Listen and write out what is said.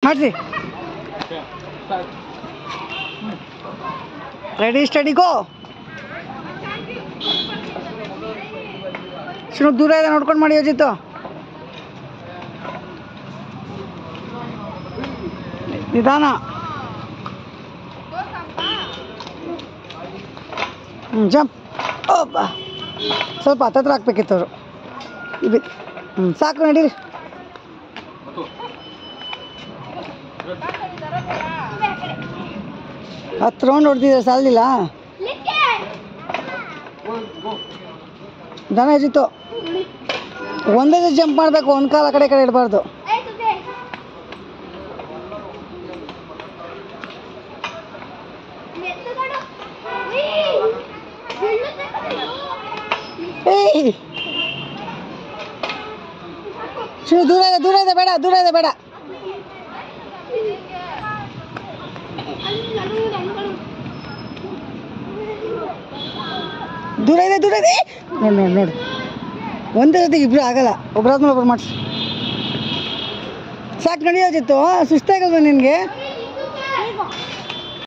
ಮಾಡಿಸಿ. Ready study ಗೋ. ಶಿವ ದೂರ ಇದೆ ನೋಡ್ಕೊಂಡು ಮಾಡಿ ಯೋಜಿತ್ತು. ನಿಧಾನ. ಜಂಪ್. ಓಬ್ಬ ಸ್ವಲ್ಪ ಹತ್ತತ್ರ ಹಾಕ್ಬೇಕಿತ್ತು ಅವರು. ಸಾಕು ನಡೀರಿ. ಹತ್ತು ರೌಂಡ್ ಹೊಡೆದಿದ್ರೆ ಸಾಲಿಲ್ಲ. ದನ ಹೆಜಿತ್ತು. ಒಂದೇ ಜಂಪ್ ಮಾಡಬೇಕು, ಒಂದು ಕಾಲು ಆ ಕಡೆ ಈ ಕಡೆ ಇಡಬಾರ್ದು. ಏಯ್ ಶಿವ ದೂರ ಇದೆ, ದೂರ ಇದೆ, ಬೇಡ, ದೂರ ಇದೆ, ಬೇಡ. ದೂರ ಇದೆ, ದೂರ ಇದೆ. ನೋಡಿ ನೋಡಿ ನೋಡಿ, ಒಂದೇ ಜೊತೆಗೆ ಇಬ್ರು ಆಗಲ್ಲ, ಒಬ್ಬರಾದ್ಮೇಲೆ ಒಬ್ರು ಮಾಡಿಸಿ. ಸಾಕು ನಡೆಯೋದಿತ್ತು. ಸುಸ್ತಾಗಲ್ವ ನಿನಗೆ?